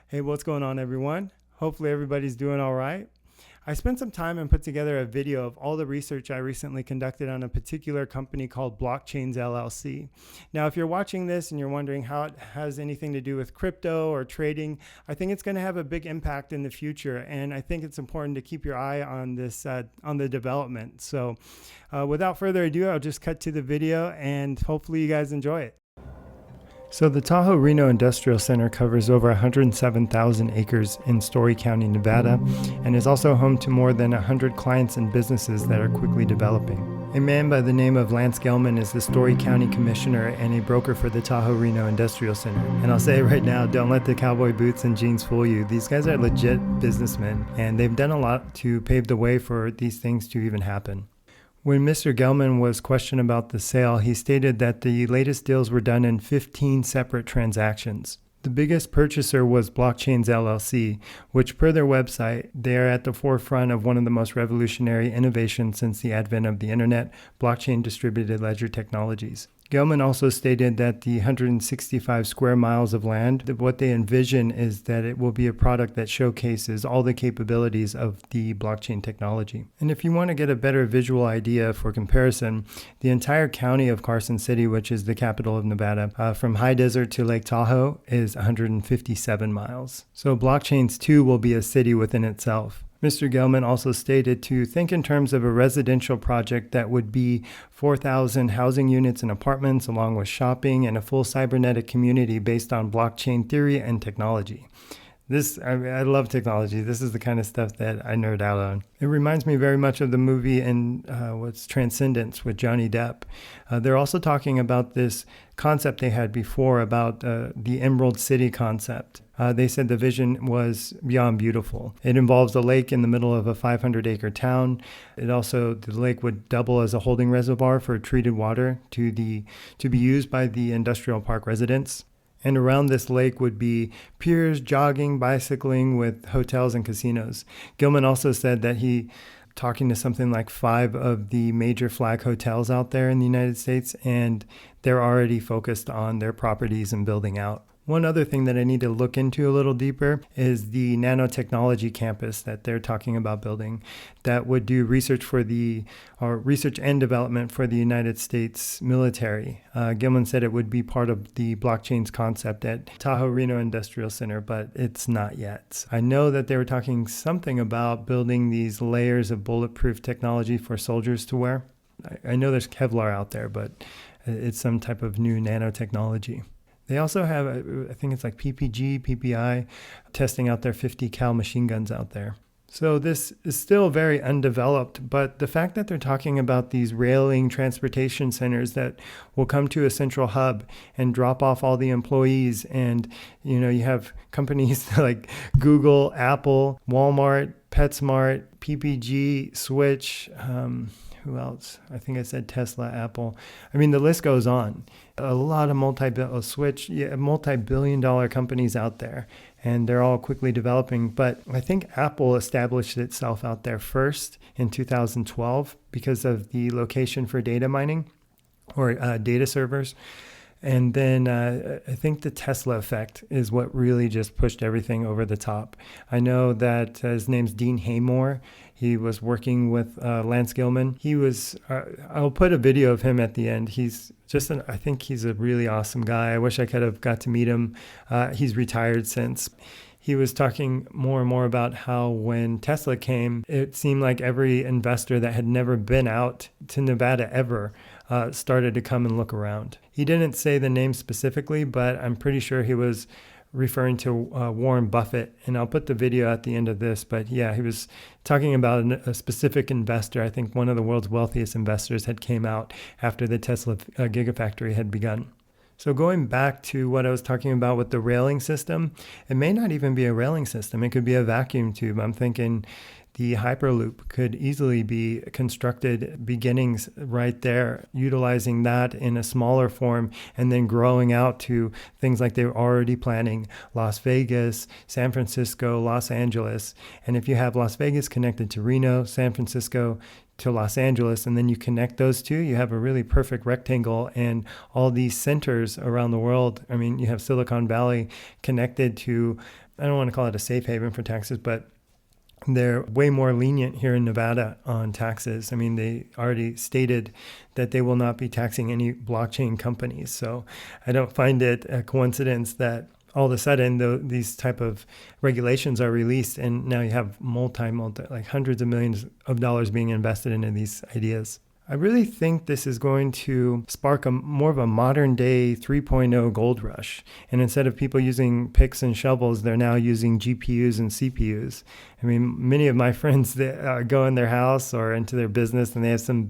Hey, what's going on, everyone? Hopefully, everybody's doing all right. I spent some time and put together a video of all the research I recently conducted on a particular company called Blockchains LLC. Now, if you're watching this and you're wondering how it has anything to do with crypto or trading, I think it's going to have a big impact in the future, and I think it's important to keep your eye on this, on the development. So, without further ado, I'll just cut to the video, and hopefully, you guys enjoy it. So the Tahoe Reno Industrial Center covers over 107,000 acres in Story County, Nevada, and is also home to more than 100 clients and businesses that are quickly developing. A man by the name of Lance Gelman is the Story County Commissioner and a broker for the Tahoe Reno Industrial Center. And I'll say it right now, don't let the cowboy boots and jeans fool you. These guys are legit businessmen, and they've done a lot to pave the way for these things to even happen. When Mr. Gelman was questioned about the sale, he stated that the latest deals were done in 15 separate transactions. The biggest purchaser was Blockchains LLC, which per their website, they are at the forefront of one of the most revolutionary innovations since the advent of the internet, blockchain distributed ledger technologies. Gelman also stated that the 165 square miles of land, what they envision is that it will be a product that showcases all the capabilities of the blockchain technology. And if you want to get a better visual idea for comparison, the entire county of Carson City, which is the capital of Nevada, from high desert to Lake Tahoe is 157 miles. So Blockchains 2 will be a city within itself. Mr. Gelman also stated to think in terms of a residential project that would be 4,000 housing units and apartments, along with shopping and a full cybernetic community based on blockchain theory and technology. I love technology. This is the kind of stuff that I nerd out on. It reminds me very much of the movie what's Transcendence with Johnny Depp. They're also talking about this concept they had before about the Emerald City concept. They said the vision was beyond beautiful. It involves a lake in the middle of a 500-acre town. The lake would double as a holding reservoir for treated water to be used by the industrial park residents. And around this lake would be piers, jogging, bicycling with hotels and casinos. Gelman also said that talking to something like 5 of the major flag hotels out there in the United States, and they're already focused on their properties and building out. One other thing that I need to look into a little deeper is the nanotechnology campus that they're talking about building that would do research and development for the United States military. Gilman said it would be part of the blockchains concept at Tahoe Reno Industrial Center, but it's not yet. I know that they were talking something about building these layers of bulletproof technology for soldiers to wear. I know there's Kevlar out there, but it's some type of new nanotechnology. They also have, I think it's like PPG, PPI, testing out their 50 cal machine guns out there. So this is still very undeveloped, but the fact that they're talking about these railing transportation centers that will come to a central hub and drop off all the employees, and you have companies like Google, Apple, Walmart, PetSmart, PPG, Switch, who else? I think I said Tesla, Apple. I mean, the list goes on. A lot of multi-billion-dollar companies out there, and they're all quickly developing. But I think Apple established itself out there first in 2012 because of the location for data mining or data servers. And then I think the Tesla effect is what really just pushed everything over the top. I know that his name's Dean Haymore. He was working with Lance Gelman. I'll put a video of him at the end. I think he's a really awesome guy. I wish I could have got to meet him. He's retired since. He was talking more and more about how when Tesla came, it seemed like every investor that had never been out to Nevada ever started to come and look around. He didn't say the name specifically, but I'm pretty sure he was referring to Warren Buffett, and I'll put the video at the end of this. But yeah, he was talking about a specific investor. I think one of the world's wealthiest investors had came out after the Tesla Gigafactory had begun. So going back to what I was talking about with the railing system, it may not even be a railing system. It could be a vacuum tube. I'm thinking the Hyperloop could easily be constructed beginnings right there, utilizing that in a smaller form and then growing out to things like they were already planning, Las Vegas, San Francisco, Los Angeles. And if you have Las Vegas connected to Reno, San Francisco to Los Angeles, and then you connect those two, you have a really perfect rectangle. And all these centers around the world, I mean, you have Silicon Valley connected to I don't want to call it a safe haven for taxes, but they're way more lenient here in Nevada on taxes. I mean, they already stated that they will not be taxing any blockchain companies. So I don't find it a coincidence that all of a sudden these type of regulations are released, and now you have multi like hundreds of millions of dollars being invested into these ideas. I really think this is going to spark more of a modern day 3.0 gold rush. And instead of people using picks and shovels, they're now using GPUs and CPUs. I mean, many of my friends that go in their house or into their business and they have some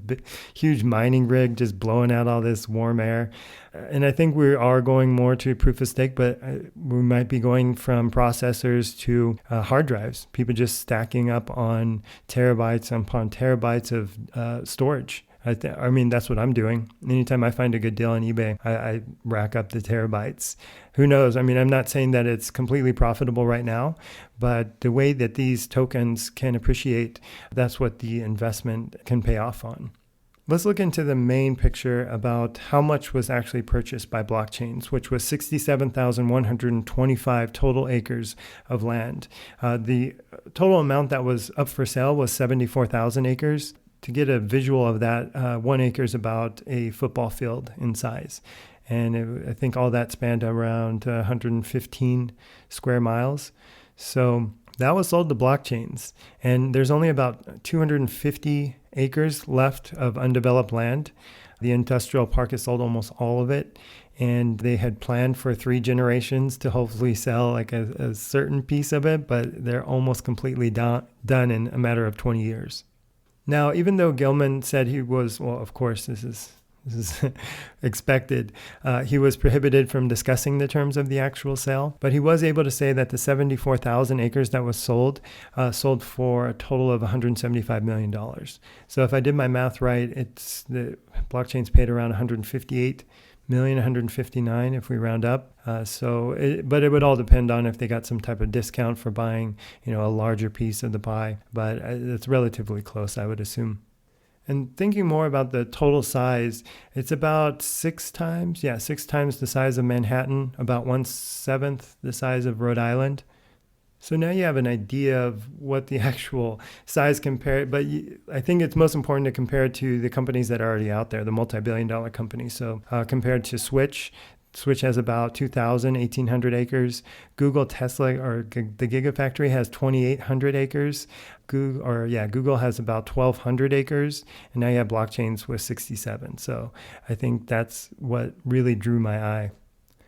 huge mining rig just blowing out all this warm air. And I think we are going more to proof of stake, but we might be going from processors to hard drives, people just stacking up on terabytes upon terabytes of storage. I mean, that's what I'm doing. Anytime I find a good deal on eBay, I rack up the terabytes. Who knows? I mean, I'm not saying that it's completely profitable right now, but the way that these tokens can appreciate, that's what the investment can pay off on. Let's look into the main picture about how much was actually purchased by blockchains, which was 67,125 total acres of land. The total amount that was up for sale was 74,000 acres. To get a visual of that, 1 acre is about a football field in size. And I think all that spanned around 115 square miles. So that was sold to blockchains. And there's only about 250 acres left of undeveloped land. The industrial park has sold almost all of it. And they had planned for 3 generations to hopefully sell like a certain piece of it, but they're almost completely done in a matter of 20 years. Now, even though Gilman said he was, well, of course, this is expected, he was prohibited from discussing the terms of the actual sale, but he was able to say that the 74,000 acres that was sold for a total of $175 million. So if I did my math right, it's the blockchains paid around 158 million, 159 if we round up. But it would all depend on if they got some type of discount for buying, a larger piece of the pie. But it's relatively close, I would assume. And thinking more about the total size, it's about 6 times the size of Manhattan, about 1/7 the size of Rhode Island. So now you have an idea of what the actual size compared, but I think it's most important to compare it to the companies that are already out there, the multi-billion-dollar companies. So compared to Switch has about 1,800 acres. Google, Tesla, or the Gigafactory has 2,800 acres. Google has about 1,200 acres. And now you have blockchains with 67. So I think that's what really drew my eye.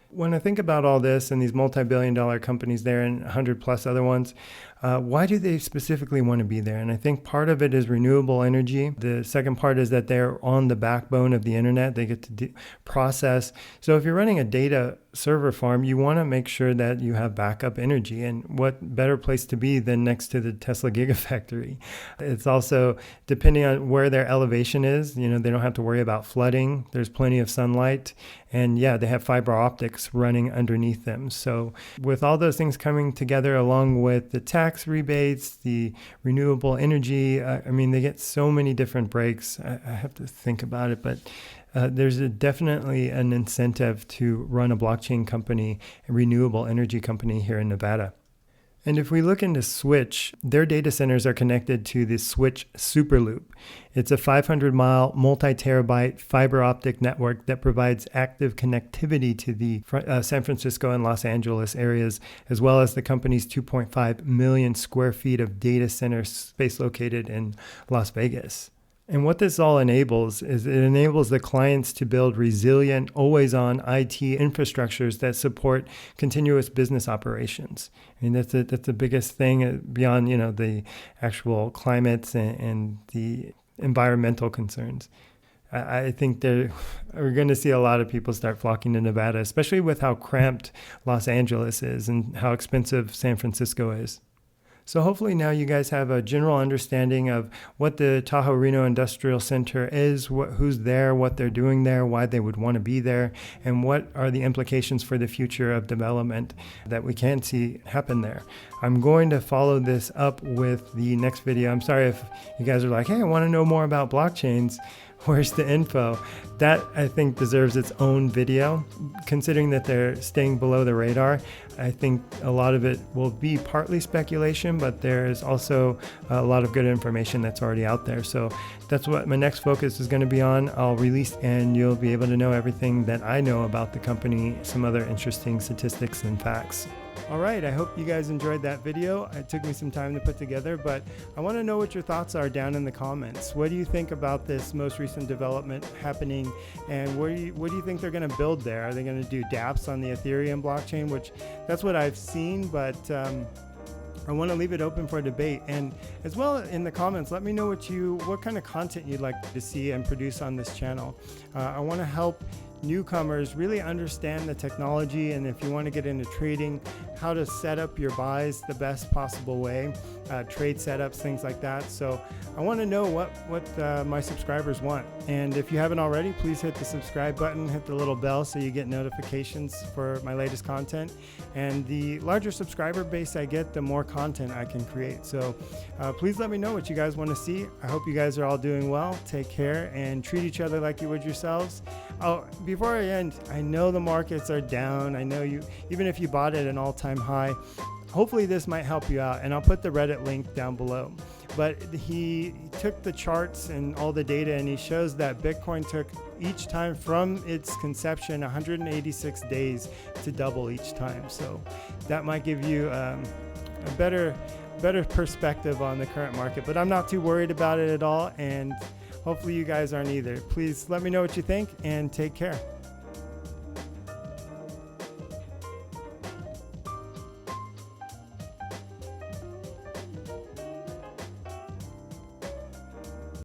When I think about all this and these multi-billion-dollar companies there and 100 plus other ones, why do they specifically want to be there? And I think part of it is renewable energy. The second part is that they're on the backbone of the internet. They get to process. So if you're running a data server farm, you want to make sure that you have backup energy. And what better place to be than next to the Tesla Gigafactory? It's also, depending on where their elevation is, they don't have to worry about flooding. There's plenty of sunlight. And they have fiber optics running underneath them. So with all those things coming together, along with the tax rebates, the renewable energy, they get so many different breaks. I have to think about it, but there's definitely an incentive to run a blockchain company, a renewable energy company here in Nevada. And if we look into Switch, their data centers are connected to the Switch Superloop. It's a 500-mile, multi-terabyte fiber optic network that provides active connectivity to the San Francisco and Los Angeles areas, as well as the company's 2.5 million square feet of data center space located in Las Vegas. And what this all enables is it enables the clients to build resilient, always-on IT infrastructures that support continuous business operations. That's the biggest thing beyond, the actual climates and the environmental concerns. I think we're going to see a lot of people start flocking to Nevada, especially with how cramped Los Angeles is and how expensive San Francisco is. So hopefully now you guys have a general understanding of what the Tahoe Reno Industrial Center is, who's there, what they're doing there, why they would want to be there, and what are the implications for the future of development that we can see happen there. I'm going to follow this up with the next video. I'm sorry if you guys are like, hey, I want to know more about blockchains. where's the info? That I think deserves its own video. Considering that they're staying below the radar, I think a lot of it will be partly speculation, but there's also a lot of good information that's already out there. So that's what my next focus is going to be on. I'll release and you'll be able to know everything that I know about the company, some other interesting statistics and facts. All right, I hope you guys enjoyed that video. It took me some time to put together, but I want to know what your thoughts are down in the comments. What do you think about this most recent development happening, and what do you think they're going to build there? Are they going to do dApps on the Ethereum blockchain, which that's what I've seen, but I want to leave it open for debate. And as well, in the comments, let me know what kind of content you'd like to see and produce on this channel. I want to help newcomers really understand the technology, and if you want to get into trading, how to set up your buys the best possible way, trade setups, things like that. So I want to know what my subscribers want. And if you haven't already, please hit the subscribe button, hit the little bell so you get notifications for my latest content. And the larger subscriber base I get, the more content I can create. So please let me know what you guys want to see. I hope you guys are all doing well. Take care and treat each other like you would yourselves. Oh, before I end, I know the markets are down. I know even if you bought it at an all-time high, hopefully this might help you out. And I'll put the Reddit link down below. But he took the charts and all the data, and he shows that Bitcoin took each time from its conception 186 days to double each time. So that might give you a better perspective on the current market. But I'm not too worried about it at all, and hopefully you guys aren't either. Please let me know what you think and take care.